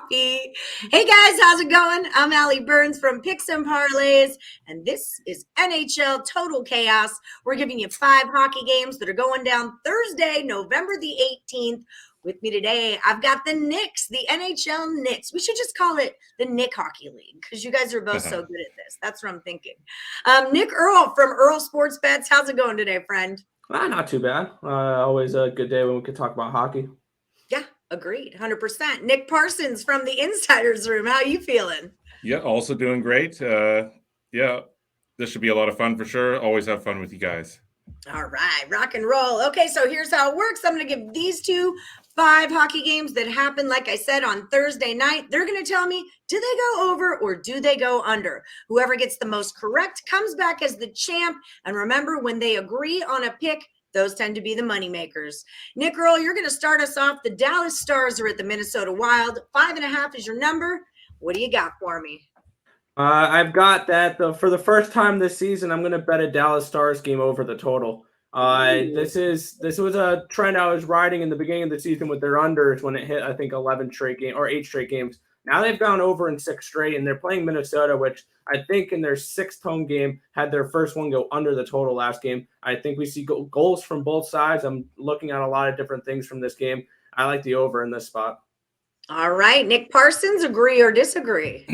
coffee. Hey guys, how's it going? I'm Allie Burns from Picks Parlays, and this is NHL Total Chaos. We're giving you 5 hockey games that are going down Thursday, November the 18th. With me today, I've got the Knicks, the NHL Knicks. We should just call it the Nick Hockey League because you guys are both so good at this. That's what I'm thinking. Nick Earle from Earle Sports Bets. How's it going today, friend? Not too bad. Always a good day when we could talk about hockey. Yeah, agreed, 100%. Nick Parsons from the Insiders Room. How are you feeling? Yeah, also doing great. Yeah, this should be a lot of fun for sure. Always have fun with you guys. All right, rock and roll. Okay, so here's how it works. I'm going to give these 5 hockey games that happened, like I said, on Thursday night. They're going to tell me, do they go over or do they go under? Whoever gets the most correct comes back as the champ. And remember, when they agree on a pick, those tend to be the money makers. Nick Earle, you're going to start us off. The Dallas Stars are at the Minnesota Wild. 5.5 is your number. What do you got for me? I've got that for the first time this season. I'm going to bet a Dallas Stars game over the total. This was a trend I was riding in the beginning of the season with their unders when it hit, I think, 11 straight games or 8 straight games. Now they've gone over in 6 straight, and they're playing Minnesota, which I think in their 6th home game had their first one go under the total last game. I think we see goals from both sides. I'm looking at a lot of different things from this game. I like the over in this spot. All right, Nick Parsons, agree or disagree?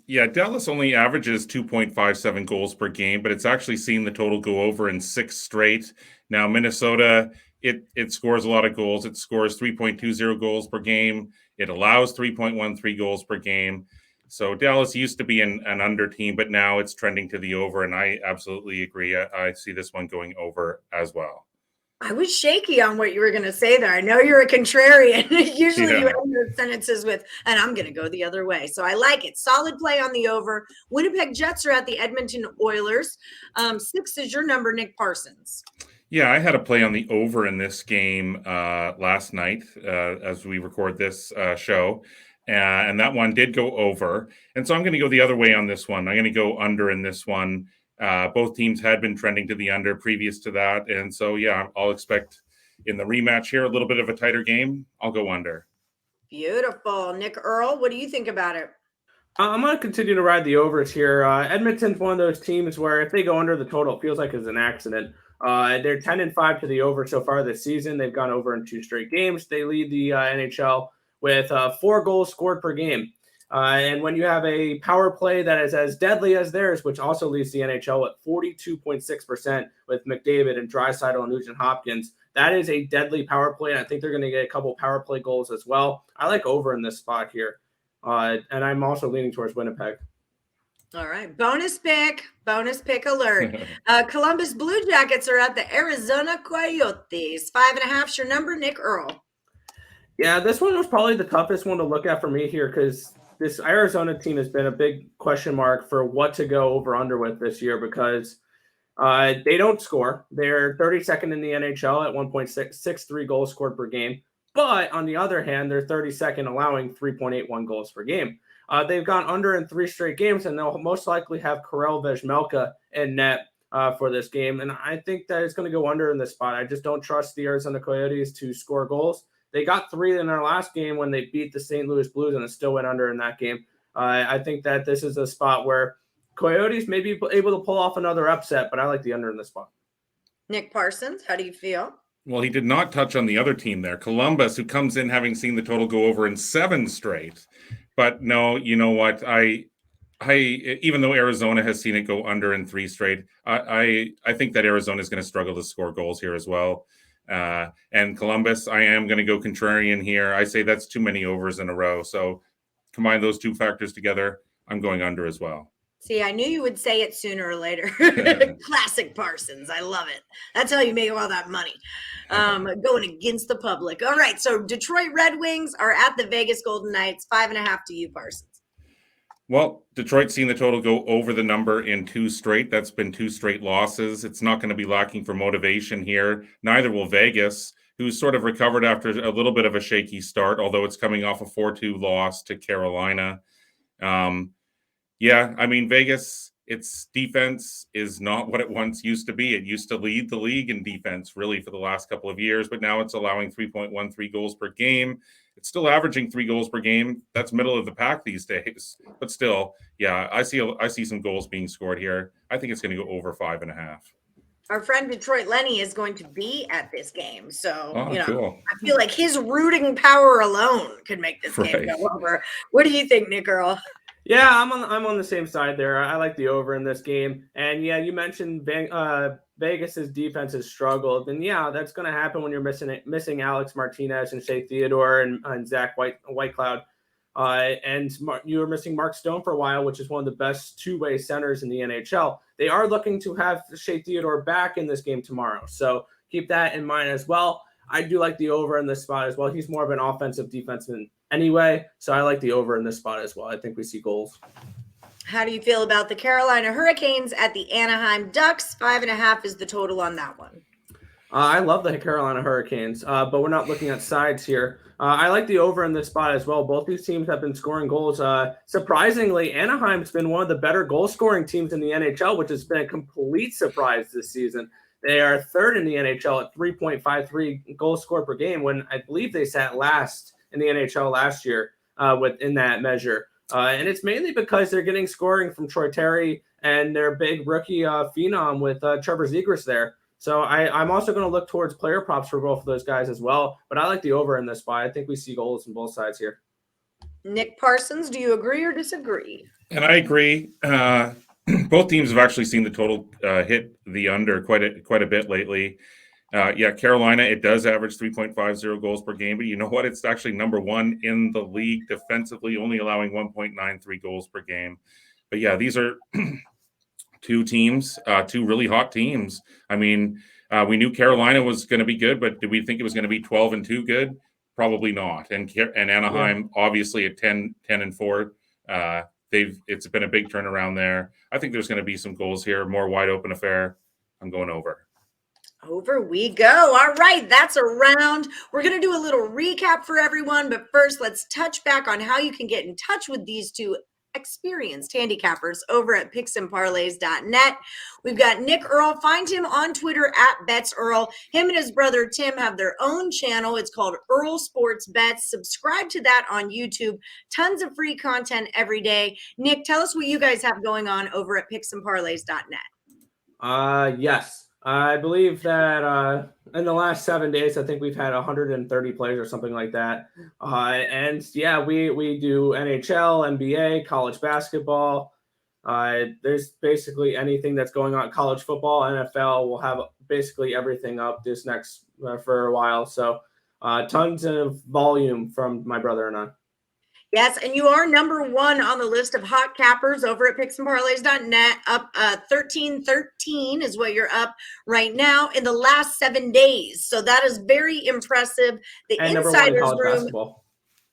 Yeah, Dallas only averages 2.57 goals per game, but it's actually seen the total go over in 6 straight. Now, Minnesota, it scores a lot of goals. It scores 3.20 goals per game. It allows 3.13 goals per game. So Dallas used to be an under team, but now it's trending to the over, and I absolutely agree. I see this one going over as well. I was shaky on what you were going to say there. I know you're a contrarian. Usually you end your sentences with, and I'm going to go the other way. So I like it. Solid play on the over. Winnipeg Jets are at the Edmonton Oilers. 6 is your number, Nick Parsons. Yeah, I had a play on the over in this game last night as we record this show. And that one did go over. And so I'm going to go the other way on this one. I'm going to go under in this one. Both teams had been trending to the under previous to that. And so, yeah, I'll expect in the rematch here a little bit of a tighter game. I'll go under. Beautiful. Nick Earle, what do you think about it? I'm going to continue to ride the overs here. Edmonton's one of those teams where if they go under the total, it feels like it's an accident. They're 10-5 to the over so far this season. They've gone over in 2 straight games. They lead the NHL with 4 goals scored per game. And when you have a power play that is as deadly as theirs, which also leads the NHL at 42.6% with McDavid and Draisaitl and Nugent-Hopkins, that is a deadly power play, and I think they're going to get a couple power play goals as well. I like over in this spot here, and I'm also leaning towards Winnipeg. All right, bonus pick alert. Columbus Blue Jackets are at the Arizona Coyotes. 5.5 is your number, Nick Earle. Yeah, this one was probably the toughest one to look at for me here because this Arizona team has been a big question mark for what to go over under with this year because they don't score. They're 32nd in the NHL at 1.63 goals scored per game. But on the other hand, they're 32nd, allowing 3.81 goals per game. They've gone under in 3 straight games, and they'll most likely have Karel Vejmelka in net for this game. And I think that it's going to go under in this spot. I just don't trust the Arizona Coyotes to score goals. They got 3 in their last game when they beat the St. Louis Blues, and it still went under in that game. I think that this is a spot where Coyotes may be able to pull off another upset, but I like the under in this spot. Nick Parsons, how do you feel? Well, he did not touch on the other team there, Columbus, who comes in having seen the total go over in 7 straight. But no, you know what? I even though Arizona has seen it go under in 3 straight, I think that Arizona is going to struggle to score goals here as well. And Columbus, I am going to go contrarian here. I say that's too many overs in a row. So combine those 2 factors together. I'm going under as well. See, I knew you would say it sooner or later. Classic Parsons. I love it. That's how you make all that money. Going against the public. All right. So Detroit Red Wings are at the Vegas Golden Knights. 5.5 to you, Parsons. Well, Detroit's seen the total go over the number in 2 straight. That's been 2 straight losses. It's not going to be lacking for motivation here. Neither will Vegas, who's sort of recovered after a little bit of a shaky start, although it's coming off a 4-2 loss to Carolina. Yeah, I mean, Vegas, its defense is not what it once used to be. It used to lead the league in defense really for the last couple of years, but now it's allowing 3.13 goals per game. It's still averaging 3 goals per game. That's middle of the pack these days. But still, yeah, I see some goals being scored here. I think it's going to go over 5.5. Our friend Detroit Lenny is going to be at this game. So, Cool. I feel like his rooting power alone could make this game Right. go over. What do you think, Nick Earle? Yeah, I'm on the same side there. I like the over in this game. And yeah, you mentioned Vegas's defense has struggled, and yeah, that's going to happen when you're missing Alex Martinez and Shea Theodore and Zach Whitecloud. And you were missing Mark Stone for a while, which is one of the best two-way centers in the NHL. They are looking to have Shea Theodore back in this game tomorrow, so keep that in mind as well. I do like the over in this spot as well. He's more of an offensive defenseman anyway, so I like the over in this spot as well. I think we see goals. How do you feel about the Carolina Hurricanes at the Anaheim Ducks? 5.5 is the total on that one. I love the Carolina Hurricanes, but we're not looking at sides here. I like the over in this spot as well. Both these teams have been scoring goals. Surprisingly, Anaheim's been one of the better goal-scoring teams in the NHL, which has been a complete surprise this season. They are third in the NHL at 3.53 goals scored per game, when I believe they sat last in the NHL last year within that measure. And it's mainly because they're getting scoring from Troy Terry and their big rookie phenom with Trevor Zegras there. So I'm also going to look towards player props for both of those guys as well. But I like the over in this spot. I think we see goals on both sides here. Nick Parsons, do you agree or disagree? And I agree. Both teams have actually seen the total hit the under quite a bit lately. Carolina, it does average 3.50 goals per game, but you know what? It's actually number one in the league defensively, only allowing 1.93 goals per game. But yeah, these are two teams, two really hot teams. I mean, we knew Carolina was going to be good, but did we think it was going to be 12-2 good? Probably not. And Anaheim, obviously at 10-4, it's been a big turnaround there. I think there's going to be some goals here, more wide open affair. I'm going over. Over we go. All right, that's a round. We're going to do a little recap for everyone, but first let's touch back on how you can get in touch with these two experienced handicappers over at picksandparlays.net. We've got Nick Earle. Find him on Twitter at BetsEarle. Him and his brother Tim have their own channel. It's called Earle Sports Bets. Subscribe to that on YouTube. Tons of free content every day. Nick, tell us what you guys have going on over at picksandparlays.net. Yes. I believe that in the last 7 days, I think we've had 130 plays or something like that. And yeah, we do NHL, NBA, college basketball. There's basically anything that's going on. College football, NFL. We'll have basically everything up this next for a while. So tons of volume from my brother and I. Yes, and you are number one on the list of hot cappers over at picksandparlays.net. Up 13 is what you're up right now in the last 7 days. So that is very impressive. The and Insiders number 1 in college Room. basketball.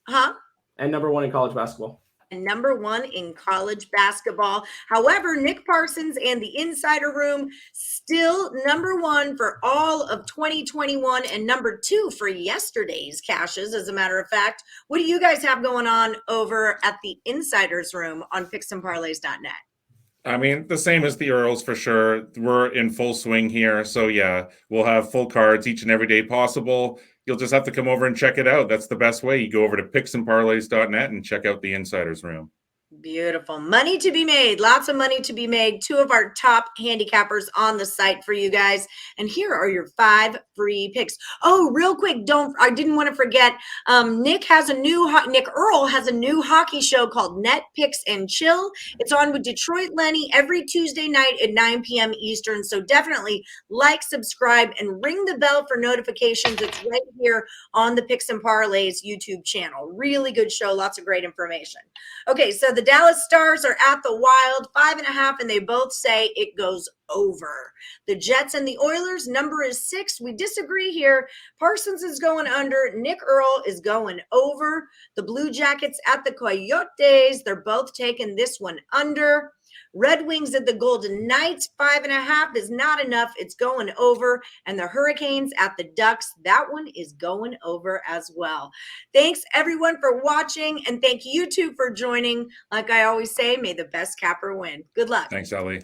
Huh? And number 1 in college basketball. And number 1 in college basketball. However, Nick Parsons and the Insider Room still number 1 for all of 2021 and number 2 for yesterday's cashes, as a matter of fact. What do you guys have going on over at the Insiders Room on picksandparlays.net? I mean, the same as the Earls for sure. We're in full swing here. So yeah, we'll have full cards each and every day possible. You'll just have to come over and check it out. That's the best way. You go over to picksandparlays.net and check out the Insiders Room. Beautiful. Money to be made. Lots of money to be made. 2 of our top handicappers on the site for you guys. And here are your 5 free picks. Oh, real quick. I didn't want to forget. Nick Earle has a new hockey show called Net Picks and Chill. It's on with Detroit Lenny every Tuesday night at 9 p.m. Eastern. So definitely like, subscribe, and ring the bell for notifications. It's right here on the Picks and Parlays YouTube channel. Really good show. Lots of great information. Okay, so the Dallas Stars are at the Wild, 5.5, and they both say it goes over. The Jets and the Oilers, number is 6. We disagree here. Parsons is going under. Nick Earle is going over. The Blue Jackets at the Coyotes, they're both taking this one under. Red Wings at the Golden Knights, 5.5 is not enough. It's going over. And the Hurricanes at the Ducks, that one is going over as well. Thanks, everyone, for watching. And thank you, too, for joining. Like I always say, may the best capper win. Good luck. Thanks, Ellie.